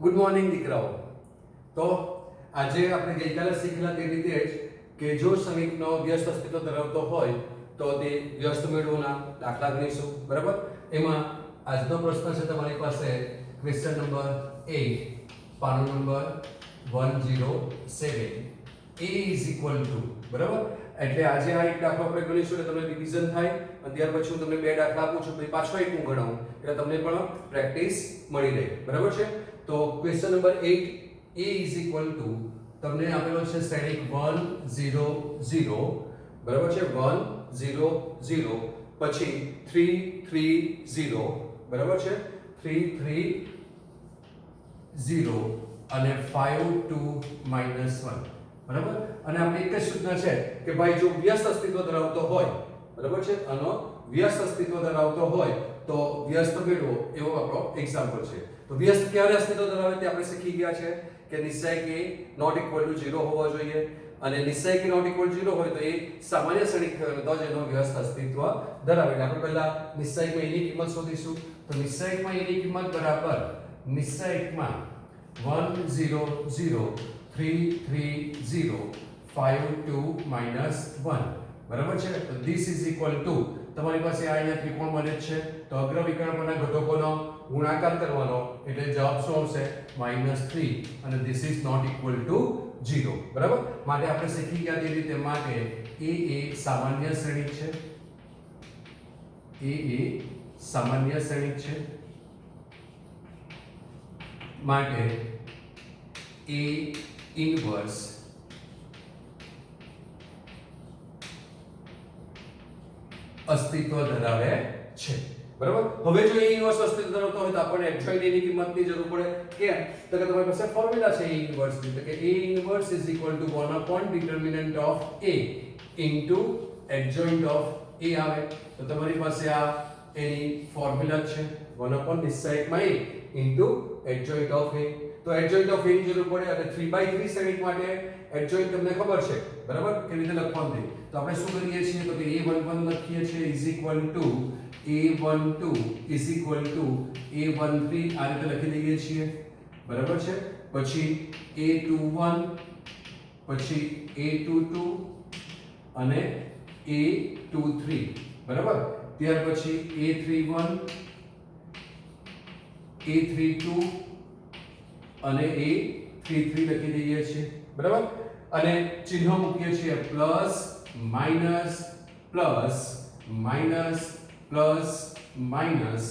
Good morning દીકરાઓ. તો આજે આપણે ગઈકાલે શીખેલા તે રીતે જ કે જો શ્રમિકનો વ્યસ્ત અસ્તિત્વ ધરાવતો હોય તો તે વ્યસ્ત મેળવોના દાખલા ગણીશું. બરાબર? એમાં આજનો પ્રશ્ન છે તમારી પાસે ક્વેશ્ચન નંબર 8 પાનો નંબર 107 a is equal to. બરાબર? એટલે આજે આ એક દાખલો આપણે ગણીશું એટલે તમને રિવિઝન થાય અને ત્યાર પછી હું તમને બે દાખલા આપું છું પછી પાછો એક હું ગણાવું એટલે તમને પણ પ્રેક્ટિસ મળી રહે. બરાબર છે? તો question number 8 a is equal to તમને આપેલો છે શ્રેણિક 1 0 0. બરાબર છે? 1 0 0 પછી 3 3 0. બરાબર છે? 3 3 0 અને 5 2 -1. બરાબર? અને આપણે એક જ સૂચના છે કે ભાઈ જો વ્યસ્ત અસ્તિત્વ ધરાવતો હોય, બરાબર છે, આનો વ્યસ્ત અસ્તિત્વ ધરાવતો હોય તો વ્યસ્ત મેળવો એવો આપણો એક્ઝામ્પલ છે. તો વ્યસ્ત ક્યારે અસ્તિત્વ ધરાવે તે આપણે શીખી ગયા છે કે નિશ્ચય કે નોટ ઇક્વલ ટુ 0 હોવો જોઈએ અને નિશ્ચય કે નોટ ઇક્વલ ટુ 0 હોય તો એ સામાન્ય શ્રેણિક તો જ એનો વ્યસ્ત અસ્તિત્વ ધરાવે. આપણે પહેલા નિશ્ચયમાં એની કિંમત શોધીશું. તો નિશ્ચયમાં એની કિંમત બરાબર નિશ્ચયમાં 1 0 0 3 3 0 5 2 -1. બરાબર છે? તો this is equal to તમારી પાસે આ અહીંયા ત્રિકોણ બને છે તો અગ્ર વિકર્ણના ઘટકોનો ગુણાકાર કરવાનો એટલે જવાબ શું આવશે -3 અને this is not equal to 0. બરાબર? માટે આપણે શીખી ગયા તે રીતે માટે a એ સામાન્ય શ્રેણિક છે. a એ સામાન્ય શ્રેણિક છે માટે a ઇન્વર્સ અસ્તિત્વ ધરાવે છે. બરાબર? હવે જો a ઇન્વર્સ અસ્તિત્વ ધરાવતો હોય તો આપણને એડજોઇન્ટ એની કિંમતની જરૂર પડે. કેમ? તો કે તમારી પાસે ફોર્મ્યુલા છે a ઇન્વર્સ ની. તો કે a inverse is equal two 1 upon determinant of a into adjoint of a આવે. તો તમારી પાસે આ એની ફોર્મ્યુલા છે 1 upon નિશ્ચયકમાં a into adjoint of a. તો adjoint of a ની જરૂર પડે અને 3/3 શ્રેણિક માટે adjoint તમને ખબર છે. બરાબર? કેવી રીતે લખવાનું છે તો આપણે શું કરીએ છીએ તો કે a11 લખીએ છીએ is equal to a12 is equal to a13 આ રીતે લખી દઈએ છીએ. બરાબર છે? પછી a21 પછી a22 અને a23. બરાબર? ત્યાર પછી a31 a32 અને a33 લખી દઈએ છીએ. બરાબર? અને ચિહ્ન મૂકીએ છીએ plus minus plus minus plus minus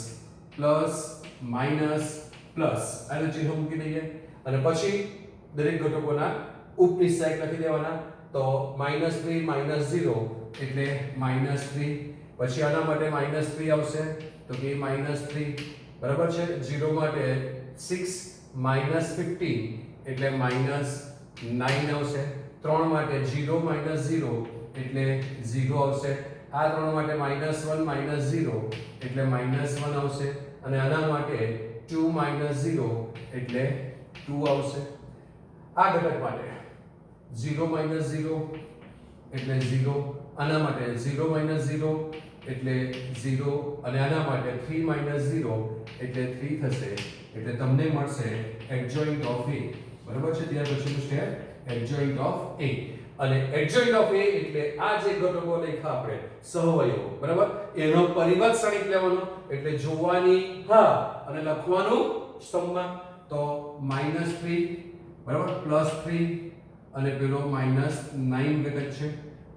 plus minus plus આનું ચિહ્ન મૂકી દઈએ અને પછી દરેક ઘટકોના ઉપનિશ્ચયક લખી દેવાના. તો -3 -0 એટલે -3 પછી આના માટે -3 આવશે તો કે -3. બરાબર છે? 0 માટે 6 -15 એટલે -9 આવશે. 3 માટે 0 -0 એટલે 0 આવશે. આ 3 માટે -1 -0 એટલે -1 આવશે અને આના માટે 2 -0 એટલે 2 આવશે. આ ઘટક માટે 0 -0 એટલે 0, આના માટે 0 -0 એટલે 0 અને આના માટે 3 -0 એટલે 3 થશે. એટલે તમને મળશે adjoint of a. બરાબર છે? ત્યાર પછીનું સ્ટેપ adjoint of a અને adjoint of a એટલે આ જે ઘટકો લખ્યા આપણે સહવયવો. બરાબર? એનો પરિવર્ત શ્રેણિક લેવાનો એટલે જોવાની હા અને લખવાનું સ્તંભમાં. તો -3 બરાબર +3 અને પેલો -9 ઘટક છે.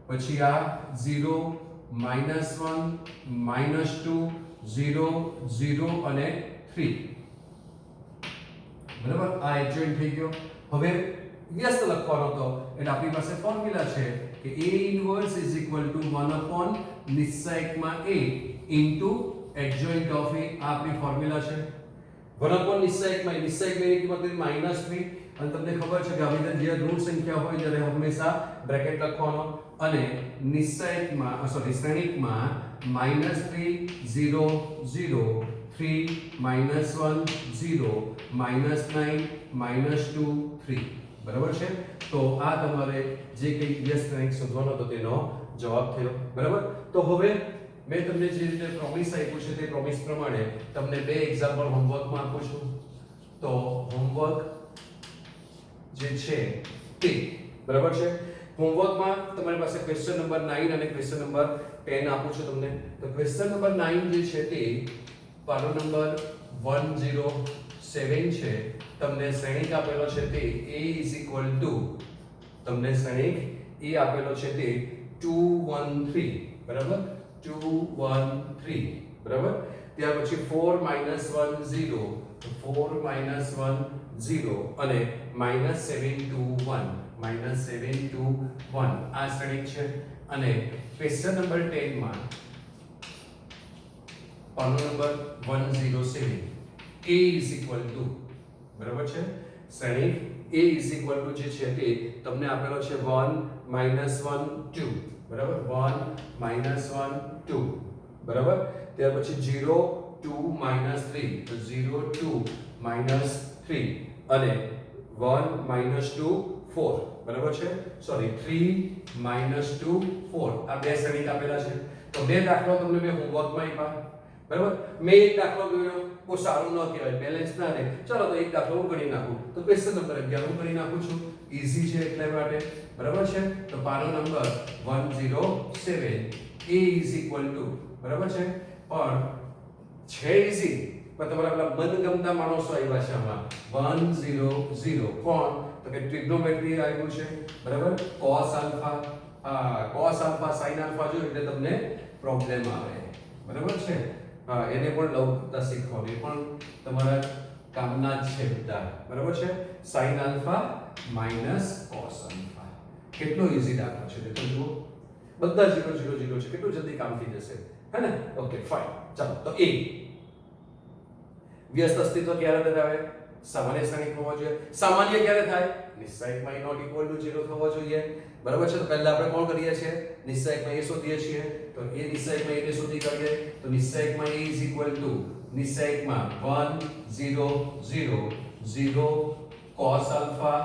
પછી આ 0 -1 -2 0 0 અને 3. બરાબર? આ adjoint થઈ ગયો. હવે વ્યસ્ત લખવાનો તો એટલે આપણી પાસે ફોર્મ્યુલા છે કે a inverse is equal two 1 upon નિશ્ચયકમાં a into adjoint of a. આ આપણી ફોર્મ્યુલા છે 1 upon નિશ્ચયકમાં a. નિશ્ચયકમાં એની કિંમત -3 અને તમને ખબર છે કે આવી રીતે જે ઋણ સંખ્યા હોય ત્યારે હંમેશા બ્રેકેટ લખવાનો અને નિશ્ચયકમાં શ્રેણિકમાં -3 0 0 3 -1 0 -9 -2 3. બરાબર છે? તો આ તમારે જે કંઈ વ્યસ્ત શ્રેણિક શોધવાનો હતો તેનો જવાબ થયો. બરાબર? તો હવે મેં તમને જે રીતે પ્રોમિસ આપ્યું છે તે પ્રોમિસ પ્રમાણે તમને બે એક્ઝામ્પલ હોમવર્કમાં આપું છું. તો હોમવર્ક જે છે તે બરાબર છે હોમવર્કમાં તમારી પાસે ક્વેશ્ચન નંબર 9 અને ક્વેશ્ચન નંબર 10 આપું છું તમને તો ક્વેશ્ચન નંબર 9 જે છે તે પાનો નંબર 107 છે તમને શ્રેણિક આપેલો છે તે a તમને શ્રેણિક a આપેલો છે તે 213 બરાબર 213 બરાબર ત્યાર પછી 4 1 0 4 1 0 અને -721 આ શ્રેણિક છે અને ક્વેશ્ચન નંબર 10 માં પાનો નંબર 107 a બરાબર છે શ્રેણિક a જે છે તે તમને આપેલો છે 1 1 2 બરાબર 1 1 2 બરાબર ત્યાર પછી 0 2 3 તો 0 2 3 અને 1 2 4 બરાબર છે સોરી 3 2 4 આ બે શ્રેણિક આપેલા છે તો બે દાખલો તમને મેં હોમવર્કમાં આપ્યા બરાબર મેં એક દાખલો ગણ્યો કોઈ સારું ન કહેવાય બેલેન્સ ના રહે ચલો તો એક દાખલો હું ગણી નાખું તો ક્વેશ્ચન નંબર 11 હું ગણી નાખું છું ઈઝી છે એટલે માટે બરાબર છે તો પાનો નંબર 107 a બરાબર છે પણ છે ઈઝી પણ તમારા પેલા મનગમતા માણસો આવ્યા છે આમાં 100 કોણ તો કે ટ્રિગ્નોમેટ્રી આવ્યું છે બરાબર cos આલ્ફા sin આલ્ફા જો એટલે તમને પ્રોબ્લેમ આવે બરાબર છે એને પણ લવતા શીખવાનું એ પણ તમારા કામના જ છે બધા બરાબર છે sin આલ્ફા cos આલ્ફા કેટલો ઈઝી દાખલો છે તો જુઓ બધા 0 0 0 છે કેટલું જલ્દી કામ થઈ જશે હે ને ઓકે ફાઇન ચાલો તો a વ્યસ્ત અસ્તિત્વ ક્યારે ધરાવે સામાન્ય શ્રેણિક હોવો જોઈએ સામાન્ય ક્યારે થાય નિશ્ચયકમાં નોટ ઇક્વલ ટુ 0 થવો જોઈએ બરાબર છે તો પહેલા આપણે કોણ કરીએ છીએ નિશ્ચયકમાં a શોધીએ છીએ તો a નિશ્ચયકમાં a શોધી કાઢીએ તો નિશ્ચયકમાં a નિશ્ચયકમાં 1 0 0 0 cos alpha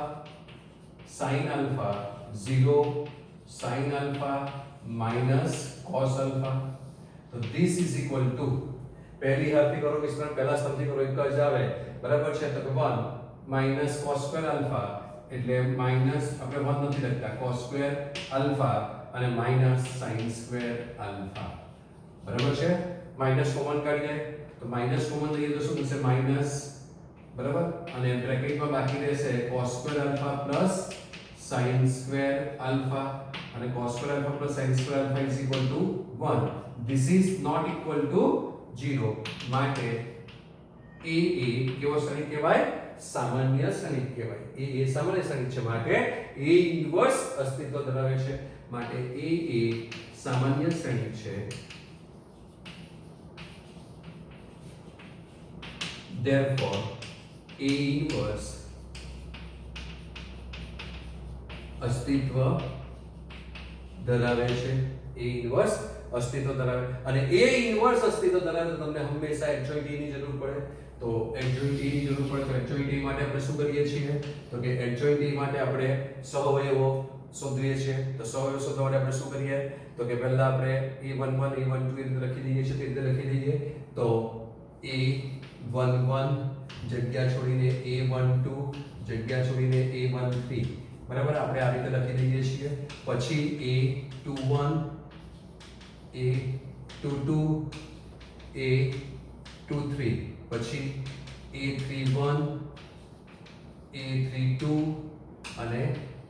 sin alpha 0 sin alpha cos alpha તો this is equal to પહેલી હાથથી કરો વિસ્તરણ પહેલા સ્તંભથી કરો એક જ આવે બરાબર છે તો 1 cos સ્ક્વેર આલ્ફા એટલે માઈનસ આપણે 1 નથી લખતા cos સ્ક્વેર આલ્ફા અને sin સ્ક્વેર આલ્ફા બરાબર છે માઈનસ કોમન કાઢીએ તો માઈનસ કોમન લઈએ તો શું થશે માઈનસ બરાબર અને બ્રેકેટમાં બાકી રહેશે cos square alpha sin square alpha અને cos square alpha sin square alpha is equal to 1 this is not equal to 0 માટે a કેવો શ્રેણિક કહેવાય સામાન્ય શ્રેણિક કહેવાય a સામાન્ય શ્રેણિક છે માટે a ઇન્વર્સ અસ્તિત્વ ધરાવે છે માટે a સામાન્ય શ્રેણિક છે therefore a inverse અસ્તિત્વ ધરાવે છે a ઇન્વર્સ અસ્તિત્વ ધરાવે અને a ઇન્વર્સ અસ્તિત્વ ધરાવે તો તમને હંમેશા adjoint ની જરૂર પડે તો adjoint ની જરૂર પડે તો adjoint માટે આપણે શું કરીએ છીએ તો કે adjoint માટે આપણે સહઅવયવો શોધીએ છીએ તો સહઅવયવ શોધવા માટે આપણે શું કરીએ તો કે પહેલા આપણે a11 a12 એ રીતે લખી દઈએ છીએ તે રીતે લખી દઈએ તો a11 જગ્યા છોડીને a12 જગ્યા છોડીને a13 બરાબર આપણે આ રીતે લખી દઈએ છીએ પછી a21 a22 a23 પછી a31 a32 અને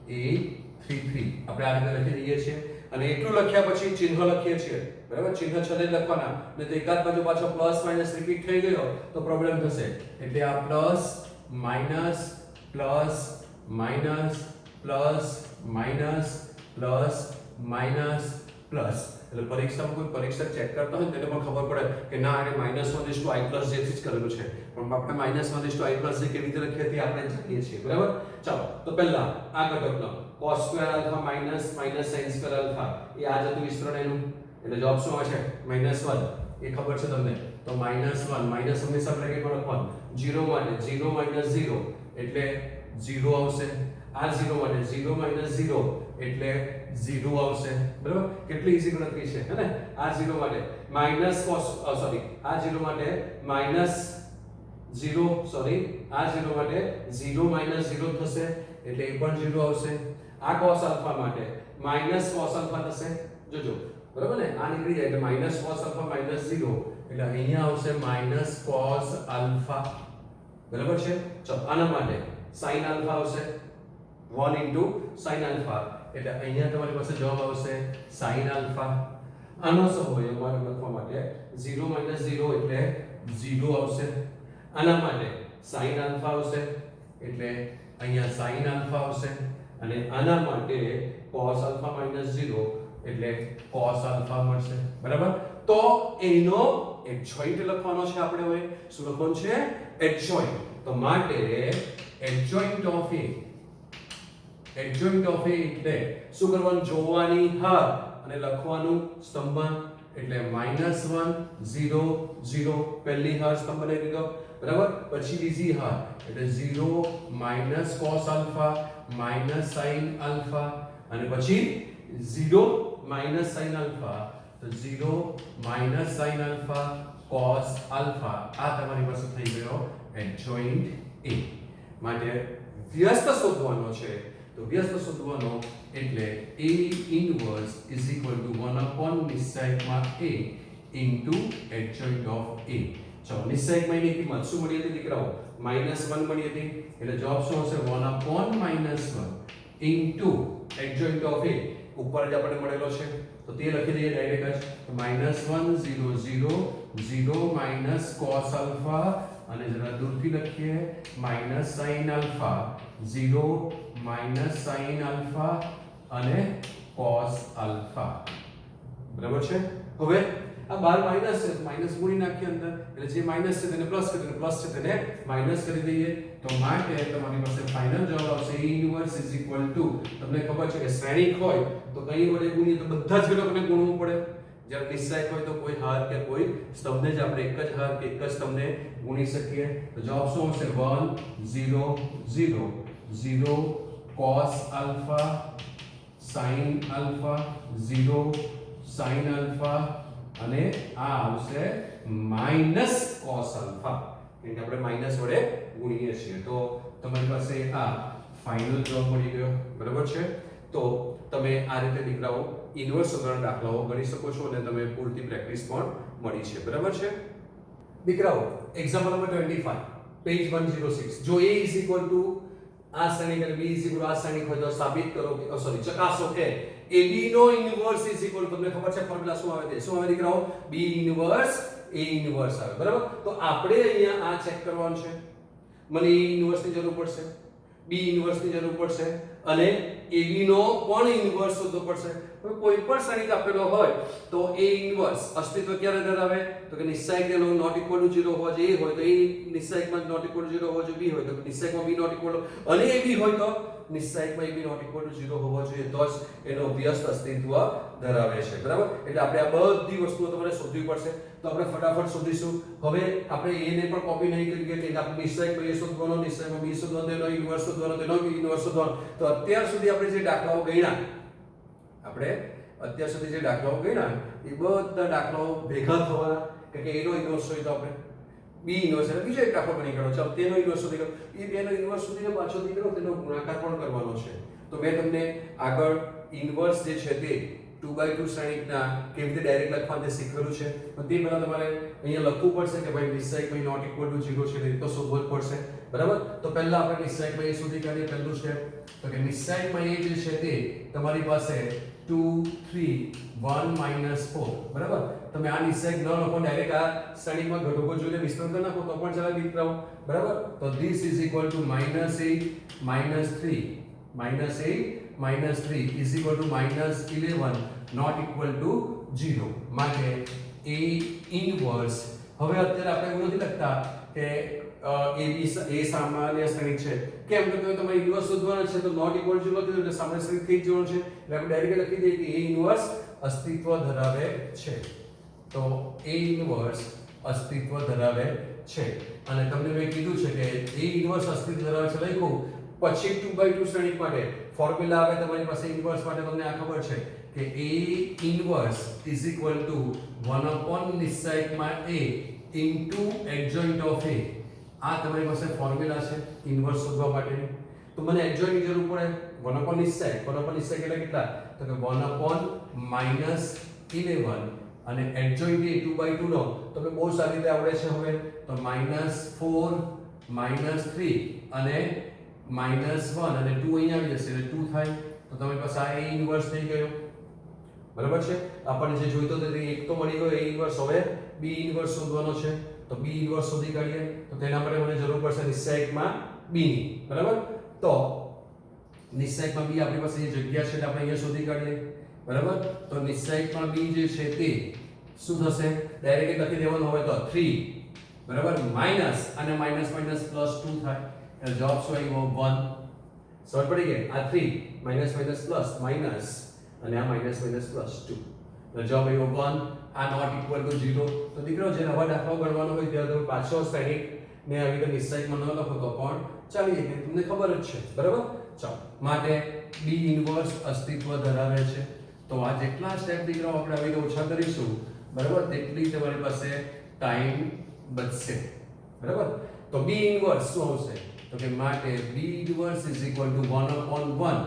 a33 આપણે આ રીતે લખી દઈએ છીએ અને એટલું લખ્યા પછી ચિહ્ન લખીએ છીએ બરાબર ચિહ્ન છેલ્લે લખવાના ને તો એકાદ બાજુ પાછો પ્લસ માઈનસ રિપીટ થઈ ગયો તો પ્રોબ્લેમ થશે એટલે આ plus minus plus minus plus minus plus minus plus એટલે પરીક્ષામાં કોઈ પરીક્ષક ચેક કરતા હોય તેને પણ ખબર પડે કે ના આને -1 j થી જ કરેલું છે પણ આપણે -1 j કેવી રીતે લખીએ તે આપણે જાણીએ છીએ બરાબર ચાલો તો પહેલા આ ઘટક લો cos square alpha sin square alpha એ આ જતું વિસ્તરણ એનું એટલે જવાબ શું આવે છે -1 એ ખબર છે તમને તો -1 માઈનસ હંમેશા બ્રેકેટમાં લખવાનું 0 માટે 0 - 0 એટલે 0 આવશે આ 0 માટે 0 - 0 એટલે 0 આવશે બરાબર કેટલી ઈઝી ગણતરી છે હે ને આ 0 માટે માઈનસ cos સોરી આ 0 માટે 0 સોરી આ 0 માટે 0 માઈનસ 0 થશે એટલે એ પણ 0 આવશે આ cos આલ્ફા માટે માઈનસ cos આલ્ફા થશે જોજો બરાબર ને આ નીકળી જાય એટલે માઈનસ cos આલ્ફા માઈનસ 0 એટલે અહીંયા આવશે માઈનસ cos આલ્ફા બરાબર છે ચલો આના માટે sin આલ્ફા આવશે 1 into sin આલ્ફા એટલે અહીંયા તમારી પાસે જવાબ આવશે sin આલ્ફા આનો સમય અમારે લખવા માટે 0 minus 0 એટલે 0 આવશે આના માટે sin આલ્ફા આવશે એટલે અહીંયા sin આલ્ફા આવશે અને આના માટે cos આલ્ફા minus 0 એટલે cos આલ્ફા મળશે બરાબર તો એનો એડજોઇન્ટ લખવાનો છે આપણે હવે શું લખવાનું છે એડજોઇન્ટ તો માટે એડજોઇન્ટ ઓફ એ એટલે શું કરવાનું જોવાની હાર અને લખવાનું સ્તંભમાં એટલે -1 0 0 પહેલી હાર સ્તંભ બનાવી દીધો બરાબર પછી બીજી હાર એટલે 0 minus cos alpha minus sin alpha અને પછી 0 minus sin આલ્ફા તો 0 minus sin alpha cos alpha આ તમારી પાસે થઈ ગયો એડજોઇન્ટ એ માટે વ્યસ્ત શોધવાનો છે તો વ્યસ્ત શોધવાનો એટલે a inverse is equal to 1 upon નિશ્ચાયકમાં a into adjoint of a ચલો નિશ્ચાયકમાં એની કિંમત શું મળી હતી દીકરાઓ -1 મળી હતી એટલે જવાબ શું હશે 1 upon -1 into adjoint of a ઉપર જ આપણે મળેલો છે તો તે લખી દઈએ ડાયરેક્ટ જ -1 0 0 0 minus cos આલ્ફા અને જરા દૂરથી લખીએ sin alpha 0 minus sin alpha અને cos આલ્ફા બરાબર છે હવે આ બાર માઈનસ છે માઈનસ ગુણી નાખીએ અંદર એટલે જે માઈનસ છે તેને પ્લસ કરી પ્લસ છે તેને માઈનસ કરી દઈએ તો માટે તમારી પાસે ફાઇનલ જવાબ આવશે e inverse is equal two તમને ખબર છે કે શ્રેણિક હોય તો કઈ વડે ગુણીએ તો બધા જ ઘટકોને ગુણવું પડે જ્યારે નિશ્ચાયક હોય તો કોઈ હાર કે કોઈ સ્તંભને જ આપણે એક જ હાર કે એક જ સ્તંભને ગુણી શકીએ તો જવાબ શું આવશે 1 0 0 0 cos alpha sin alpha 0 sin alpha અને આ આવશે માઈનસ cos આલ્ફા એટલે આપણે માઈનસ વડે ગુણીએ છીએ તો તમારી પાસે આ ફાઇનલ જવાબ મળી ગયો બરાબર છે તો તમે આ રીતે દીકરાઓ ઇન્વર્સ શોધવાના દાખલાઓ ગણી શકો છો અને તમે પૂરતી પ્રેક્ટિસ પણ મળી છે બરાબર છે દીકરાઓ એક્ઝામ્પલ નંબર 25 પેજ 106 જો a ઇઝ ઇક્વલ ટુ આ શ્રેણી અને b ઇઝ ઇક્વલ આ શ્રેણી હોય તો સાબિત કરો કે સોરી ચકાસો કે AB નો ઇન્વર્સ ઇઝ ઇક્વલ તમને ખબર છે ફોર્મ્યુલા શું આવે છે શું આવે દીકરાઓ B ઇન્વર્સ A ઇન્વર્સ આવે બરાબર તો આપણે અહીંયા આ ચેક કરવાનું છે મને A ઇન્વર્સ ની જરૂર પડશે B ઇન્વર્સ ની જરૂર પડશે અને AB નો પણ ઇન્વર્સ શોધવો પડશે હવે કોઈ પણ શ્રેણિક આપેલો હોય તો A ઇન્વર્સ અસ્તિત્વ ક્યારે ધરાવે તો કે નિશ્ચાયક તેનો નોટ ઇક્વલ ટુ 0 હોવો જોઈએ હોય તો A નિશ્ચાયકમાં નોટ ઇક્વલ ટુ 0 હોવો જોઈએ B હોય તો નિશ્ચાયકમાં B નોટ ઇક્વલ અને AB હોય તો નિશ્ચાયકમાં AB નોટ ઇક્વલ ટુ 0 હોવો જોઈએ તો જ એનો વ્યસ્ત અસ્તિત્વ ધરાવે છે બરાબર એટલે આપણે આ બધી વસ્તુઓ તમારે શોધવી પડશે તો આપણે ફટાફટ શોધીશું હવે આપણે A ને પણ કોપી નહીં કરી કે આપણે નિશ્ચાયકમાં A શોધવાનો નિશ્ચાયકમાં B શોધવાનો તેનો ઇન્વર્સ શોધવાનો તેનો B ઇન્વર્સ શોધવાનો તો અત્યાર સુધી આપણે જે દાખલાઓ ગણ્યા એ બધા દાખલાઓ ભેગા થવાના કે એનો ઇન્વર્સ હોય તો આપણે બી ઇન્વર્સ એટલે બીજો એક દાખલો ગણી કાઢો ચાલો તેનો ઇન્વર્સ શોધી કાઢો એ બેનો ઇન્વર્સ શોધીને પાછો દીકરો તેનો ગુણાકાર પણ કરવાનો છે તો મેં તમને આગળ ઇન્વર્સ જે છે તે 2/2 શ્રેણિકના કેવી રીતે ડાયરેક્ટ લખવાનું તે શીખવેલું છે પણ તે પહેલા તમારે અહીંયા લખવું પડશે કે ભાઈ નિશ્ચાયકમાં નોટ ઇક્વલ ટુ 0 છે એટલે તો શોધવો જ પડશે બરાબર તો પહેલા આપણે નિશ્ચાયકમાં એ શોધી કાઢીએ પહેલું સ્ટેપ તો કે નિશ્ચાયકમાં એ જે છે તે તમારી પાસે 2 3 1 4 બરાબર તમે આ નિશ્ચાયક ન લખો ડાયરેક્ટ આ શ્રેણીમાં ઘટકો જોઈને વિસ્તરણ કરી નાખો તો પણ ચાલે દીકરાઓ બરાબર તો this is equal to -8 -3 is equal to -11 not equal to 0 માટે A ઇન્વર્સ હવે અત્યારે આપણે એવું નથી લખતા કે એ સામાન્ય શ્રેણી છે કેમ કે તમારે ઇન્વર્સ શોધવાનો છે તો નોટ ઇક્વલ ટુ 0 કીધું એટલે સામાન્ય શ્રેણી થઈ જ જવાનું છે એટલે આપણે ડાયરેક્ટ લખી દઈએ કે A ઇન્વર્સ અસ્તિત્વ ધરાવે છે તો A ઇન્વર્સ અસ્તિત્વ ધરાવે છે અને તમને મેં કીધું છે કે A ઇન્વર્સ અસ્તિત્વ ધરાવે છે લખ્યું પછી 2/2 શ્રેણી માટે ફોર્મ્યુલા આવે તમારી પાસે ઇન્વર્સ માટે તમને આ ખબર છે કે A inverse is equal two 1 upon નિશ્ચાયકમાં A into adjoint of A આ તમારી પાસે ફોર્મ્યુલા છે ઇન્વર્સ શોધવા માટેની. તો મને એડજોઇન્ટ ની જરૂર પડે 1 નિશ્ચય. 1 નિશ્ચય એટલે કેટલા? તો કે 1/-11 અને એડજોઇન્ટ એ 2/2 નો તમે બહુ સારી રીતે આવડે છે હવે. તો -4 -3 અને -1 અને 2 અહીંયા આવી જશે એટલે 2 થાય. તો તમારી પાસે આ A ઇન્વર્સ થઈ ગયો. બરાબર છે. આપણને જે જોઈતો હતો તે એક તો મળી ગયો A ઇન્વર્સ. હવે B ઇન્વર્સ શોધવાનો છે. તો B ઇન્વર્સ શોધી કાઢીએ. તો તેના માટે મને જરૂર પડશે નિશ્ચયકમાં B ની. બરાબર. તો નિશ્ચયકમાં B આપણી પાસે જે જગ્યા છે એટલે આપણે અહીંયા શોધી કાઢીએ. બરાબર. તો નિશ્ચયકમાં B જે છે તે શું થશે? ડાયરેક્ટ લખી દેવાનું હવે તો 3 બરાબર માઈનસ અને માઈનસ માઈનસ પ્લસ 2 થાય. એટલે જવાબ શું આવ્યો? 1. સમજ પડી ગઈ? આ 3 માઈનસ માઈનસ પ્લસ માઈનસ અને આ માઈનસ માઈનસ પ્લસ 2. તો જવાબ આવ્યો 1. આ નોટ ઇક્વલ ટુ 0. તો દીકરો જે નવા દાખલાઓ ગણવાનો હોય ત્યારે તમે પાછો શ્રેણિક ને આવી રીતે નિશ્ચયકમાં ન લખો તો પણ ચાલી જાય. તમને ખબર જ છે. બરાબર. ચાલો માટે B ઇન્વર્સ અસ્તિત્વ ધરાવે છે. તો આ જેટલા સ્ટેપ દીકરાઓ આપણે આવીને ઓછા કરીશું બરાબર તેટલી તમારી પાસે ટાઈમ બચશે. બરાબર. તો B ઇન્વર્સ શું આવશે? તો કે માટે B ઇન્વર્સ = 1/1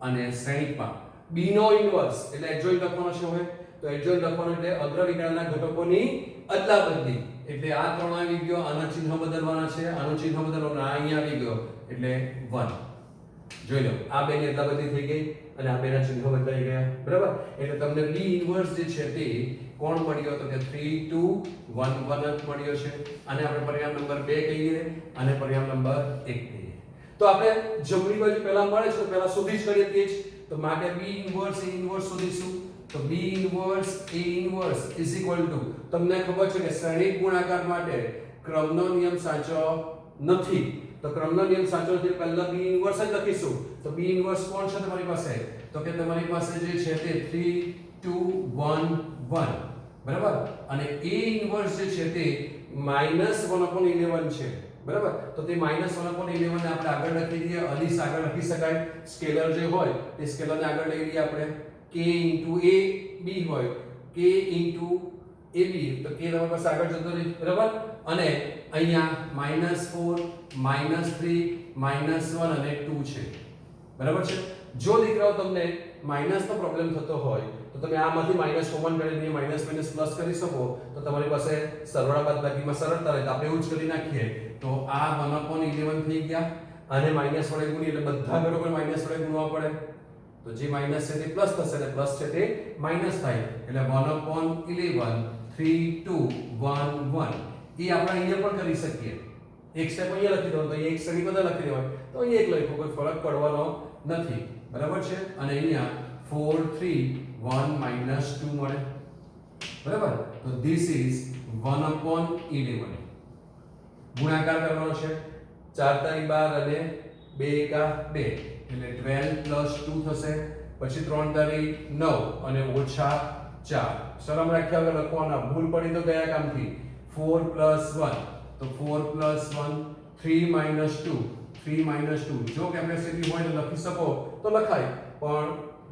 અને શ્રેણિકમાં B નો ઇન્વર્સ એટલે એડજોઇન્ટ લખવાનો છે હવે. તો એડજોઇન્ટ લખવાનો એટલે અગ્રવિકર્ણના ઘટકોની અદલાબદલી. એટલે આ ત્રણ આવી ગયો, આના ચિહ્ન બદલવાના છે, આનું ચિહ્ન બદલવાનું, આ અહીંયા આવી ગયો એટલે 1. જોઈ લો આ બેની અદલાબદલી થઈ ગઈ અને આ બેના ચિહ્નો બદલાઈ ગયા. બરાબર. એટલે તમને B ઇન્વર્સ જે છે તે કોણ મળ્યો? તો કે 3 2 1 1 મળ્યો છે. આને આપણે પરિણામ નંબર 2 કહીએ અને પરિણામ નંબર 1 કહીએ. તો આપણે જમણી બાજુ પહેલા મળે છે પહેલા શોધી જ કરીએ તે જ. તો માટે B ઇન્વર્સ A ઇન્વર્સ શોધીશું. તો B ઇન્વર્સ A ઇન્વર્સ = તમને ખબર છે કે શ્રેણિક ગુણાકાર માટે ક્રમનો નિયમ સાચો નથી. તો ક્રમનો નિયમ સાચો નથી પહેલા B ઇન્વર્સ જ લખીશું. તો B ઇન્વર્સ કોણ છે તમારી પાસે? તો કે તમારી પાસે જે છે તે 3 2 1 1 બરાબર. અને A ઇન્વર્સ જે છે તે -1/11 છે. બરાબર. તો તે -1/11 ને આપણે આગળ લખી દઈએ. અદિશ આગળ લખી શકાય. સ્કેલર જે હોય તે સ્કેલરને આગળ લઈ લઈએ આપણે. k * ab હોય k * ab તો k તમારી પાસે આગળ જતો રહે. બરાબર. અને અહીંયા -4 -3 -1 અને 2 છે. બરાબર છે. જો દીકરાઓ તમને માઈનસ નો પ્રોબ્લેમ થતો હોય તો તમે આમાંથી માઈનસ કોમન કાઢીને માઈનસ માઈનસ પ્લસ કરી શકો. તો તમારી પાસે સરવાળા બાદબાકીમાં સરળતા રહે. તો આપણે એવું જ કરી નાખીએ. તો આ 1/11 થઈ ગયા અને માઈનસ વડે ગુણીએ એટલે બધા ઘટકોને માઈનસ વડે ગુણવા પડે. તો જે માઈનસ છે તે પ્લસ થશે અને પ્લસ છે તે માઈનસ થાય. એટલે 1/11 3 2 1 1 એ આપણે અહીંયા પણ કરી શકીએ. એક સ્ટેપ અહીંયા લખી દો તો અહીંયા એક શ્રેણી બધા લખી દેવાય. તો અહીંયા એક લખો કોઈ ફરક પડવાનો નથી. બરાબર છે. અને અહીંયા 4 3 1 -2 મળે. બરાબર. તો ધીસ ઇઝ 1/11. ગુણાકાર કરવાનો છે 4 તારી 12 અને 2 એકા 2 એટલે 12 + 2 થશે. પછી 3 તારી 9 અને -4. શરમ રાખ્યા વગર લખવાના. ભૂલ પડી તો ગયા કામથી. 4 + 1 તો 4 + 1 3 - 2 3 - 2. જો કેપેસિટી હોય તો લખી શકો તો લખાય પણ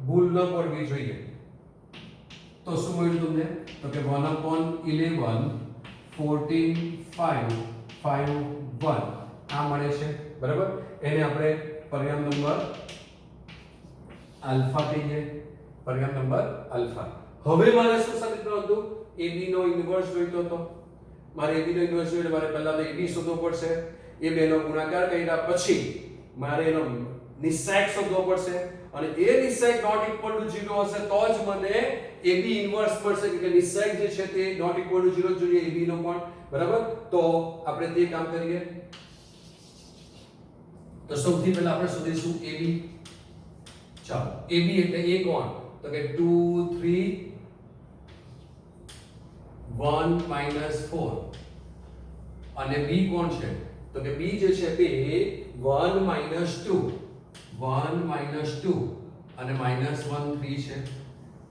ભૂલ ન પડવી જોઈએ. તો શું મળ્યું તમને? તો કે 1/11 14 5 5 1 આ મળે છે. બરાબર. એને આપણે પરિણામ નંબર આલ્ફા કહીએ. પરિણામ નંબર આલ્ફા. હવે મારે શું સાબિત કરવાનું હતું? AB નો ઇન્વર્સ જોઈતો હતો. મારે AB નો ઇન્વર્સ જોઈએ મારે પહેલા તો AB શોધવો પડશે. એ બેનો ગુણાકાર કર્યા પછી મારે એનો નિશ્ચયક શોધવો પડશે અને એ નિશ્ચયક નોટ ઇક્વલ ટુ 0 હશે તો જ મને AB ઇન્વર્સ મળશે કે નિશ્ચયક જે છે તે નોટ ઇક્વલ ટુ 0 જોઈએ AB નો પણ. બરાબર. તો આપણે તે કામ કરીએ. તો સૌથી પહેલા આપણે શોધીશું AB. ચાલો AB એટલે A કોણ? તો કે 2 3 1 -4 અને B કોણ છે? તો કે B જે છે તે 1 - 2 1 - 2 અને -1 3 છે.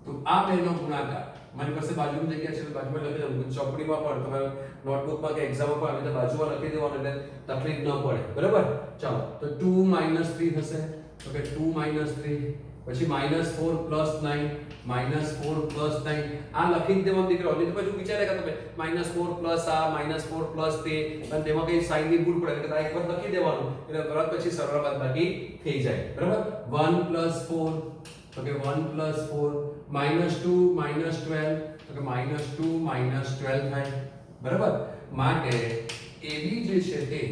તો આ બેનો ગુણાકાર મારી પાસે બાજુની જગ્યા છે બાજુમાં લખી દઉં. ચોપડીમાં પણ તમારે નોટબુકમાં કે એક્ઝામમાં પણ આવી રીતે બાજુમાં લખી દેવાનું એટલે તકલીફ ન પડે. બરાબર. ચાલો તો 2 - 3 થશે. તો કે 2 - 3 પછી -4 + 9 -4 + 9 આ લખી જ દેવાનું દીકરો. નહીં તો પછી વિચારે કે તમે -4 પ્લસ આ -4 પ્લસ તે અને તેમાં કઈ સાઈન ની ભૂલ પડે એટલે આ એક વાર લખી દેવાનું એટલે તરત પછી સરળ બાદબાકી થઈ જાય. બરાબર. 1 + 4 તો કે 1 + 4 -2 -12 તો કે -2 -12 થાય. બરાબર. માટે AB જે છે તે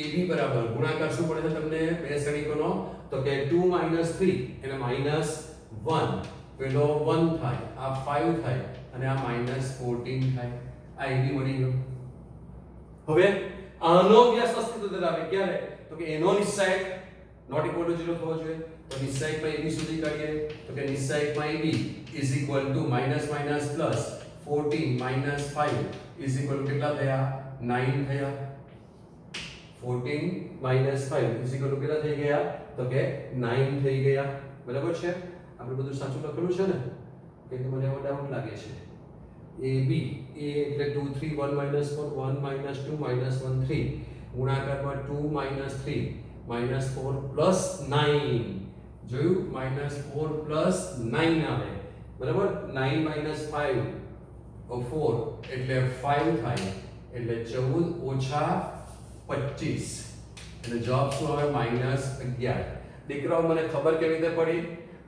AB બરાબર ગુણાકાર શું પડે છે તમને બે શ્રેણીકોનો તો કે 2 - 3 એટલે -1 પેલો 1 થાય આ 5 થાય અને આ -14 થાય. આ AB મળી ગયો. હવે આનો વ્યાસ અસ્તિત્વ ધરાવે ક્યારે તો કે એનો નિશ્ચાયક નોટ ઇક્વલ ટુ 0 થવો જોઈએ. તો નિશ્ચાયકમાં AB સુધી કાઢીએ તો કે નિશ્ચાયકમાં AB is equal two minus minus plus 14 - 5 is equal two કેટલા થયા 9 થયા. 14 - 5 ઇઝ ઇક્વલ ટુ કેટલા થઈ ગયા તો કે 9 થઈ ગયા. બરાબર છે. આપણે બધું સાચું લખેલું છે ને કે મને એવો ડાઉટ લાગે છે. AB A એટલે 2 3 1 - 4 1 - 2 -1 3 ગુણાકારમાં 2 - 3 -4 + 9 જોયું -4 + 9 આવે. બરાબર. 9 - 5 4 એટલે 5 થાય એટલે 14 - 25 એટલે જવાબ શું આવે -11. દીકરાઓ મને ખબર કેવી રીતે પડી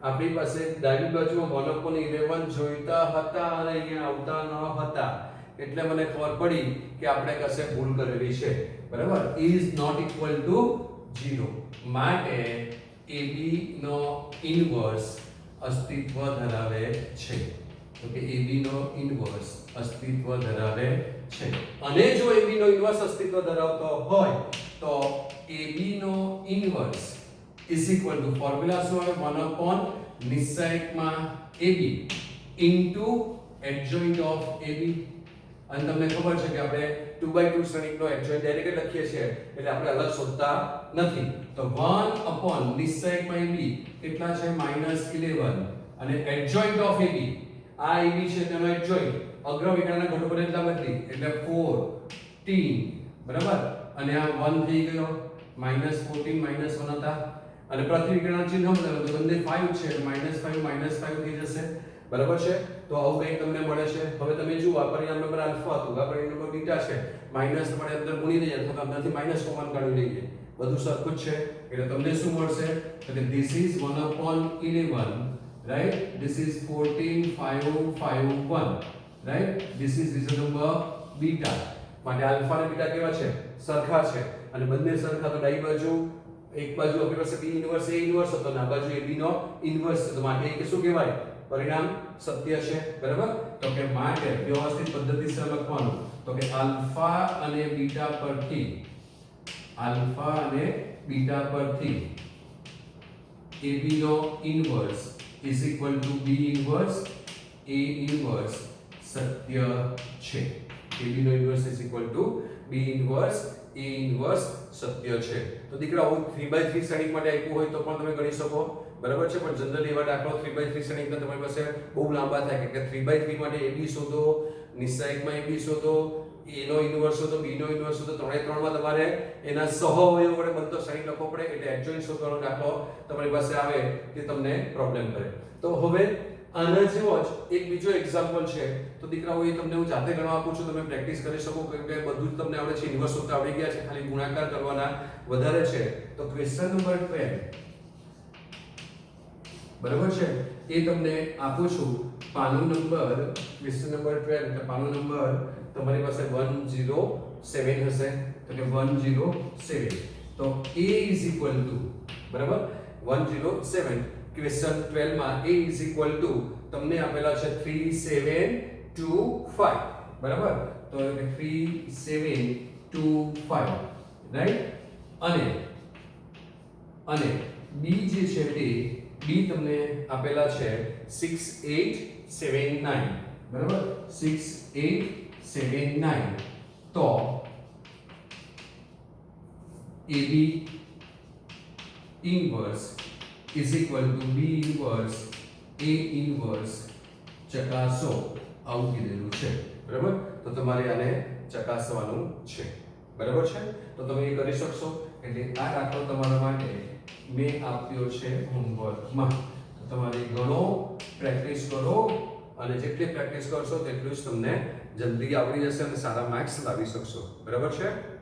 આપણી પાસે ડાબી બાજુમાં 1/11 જોઈતા હતા અને અહીંયા આવતા ન હતા એટલે મને ખબર પડી કે આપણે કશે ભૂલ કરેલી છે. બરાબર. ઇઝ નોટ ઇક્વલ ટુ 0 માટે AB નો ઇન્વર્સ અસ્તિત્વ ધરાવે છે. તો કે AB નો ઇન્વર્સ અસ્તિત્વ ધરાવે છે. અને જો AB નો ઇન્વર્સ અસ્તિત્વ ધરાવતો હોય તો AB નો inverse is equal to formula શું આવે 1 નિશ્ચાયકમાં AB into adjoint of AB. અને તમને ખબર છે કે આપણે 2/2 શ્રેણીકનો એડજોઇન્ટ ડાયરેક્ટ લખીએ છીએ એટલે આપણે અલગ શોધતા નથી. તો 1 નિશ્ચાયકમાં AB કેટલા છે -11 અને એડજોઇન્ટ ઓફ AB આ AB છે તેનો એડજોઇન્ટ અગ્ર વિકર્ણના ઘટકો એટલા બદલી એટલે 14 બરાબર અને આ 1 થઈ ગયો -14 -1 હતા અને પ્રતિ વિકર્ણ ચિહ્ન બદલો તો બંને 5 છે એટલે -5 -5 થઈ જશે. બરાબર છે. તો આવું કંઈક તમને મળે છે. હવે તમે જુઓ આ પરિણામ નંબર આલ્ફા હતું આ પરિણામ નંબર બીટા છે માઈનસ તમારે અંદર ગુણી દઈએ અથવા અંદરથી માઈનસ કોમન કાઢી લઈએ બધું સરખું જ છે એટલે તમને શું મળશે તો કે this is 1/11 right this is 14 5 5 1 right this is reason number beta. માટે આલ્ફા અને બીટા કેવા છે સરખા છે અને બંને સરખા તો ડાબી બાજુ એક બાજુ આપણી પાસે b ઇન્વર્સ a ઇન્વર્સ હતો અને આ બાજુ ab નો ઇન્વર્સ છે તો માટે એ શું કહેવાય પરિણામ સત્ય છે. બરાબર. તો કે માટે વ્યવસ્થિત પદ્ધતિસર લખવાનું તો કે આલ્ફા અને બીટા પરથી ab નો inverse is equal to b inverse a inverse સત્ય છે. ab નો inverse is equal to b inverse a inverse સત્ય છે. તો દીકરાઓ 3/3 શ્રેણિક માટે આપ્યું હોય તો પણ તમે ગણી શકો. બરાબર છે. પણ જનરલી એવા દાખલો 3/3 શ્રેણિકના તમારી પાસે બહુ લાંબા થાય કે 3/3 માટે ab શોધો નિશ્ચાયકમાં ab શોધો a નો ઇન્વર્સ શોધો b નો ઇન્વર્સ શોધો ત્રણે ત્રણમાં તમારે એના સહઅવયવ વડે બનતો શ્રેણિક લખવો પડે એટલે એડજોઇન્ટ શોધવાનો દાખલો તમારી પાસે આવે કે તમને પ્રોબ્લેમ કરે. તો હવે આના જેવો જ એક બીજો એક્ઝામ્પલ છે તો દીકરાઓ એ તમને હું જાતે ગણવા આપું છું તમે પ્રેક્ટિસ કરી શકો કેમ કે બધું જ તમને આવડે છે ઇન્વર્સ શોધતા આવડી ગયા છે ખાલી ગુણાકાર કરવાના વધારે છે. તો ક્વેશ્ચન નંબર 12 બરાબર છે એ તમને આપું છું પાનું નંબર ક્વેશ્ચન નંબર 12 એટલે પાનું નંબર તમારી પાસે 107 હશે તો કે 107 તો a is equal to બરાબર 107 ક્વેશ્ચન 12 માં a is equal to તમને આપેલા છે 3725 બરાબર તો 3725 રાઈટ અને b જે છે તે b તમને આપેલા છે 6879 બરાબર 6879 તો AB inverse is equal to B inverse A inverse ચકાસો આવું કીધેલું છે. બરાબર. તો તમારે આને ચકાસવાનું છે. બરાબર છે. તો તમે એ કરી શકશો એટલે આ દાખલો તમારા માટે મેં આપ્યો છે હોમવર્કમાં. તમારે ઘણો પ્રેક્ટિસ કરો અને જેટલી પ્રેક્ટિસ કરશો તેટલું જ તમને જલ્દી આવડી જશે અને સારા માર્ક્સ લાવી શકશો. બરાબર છે?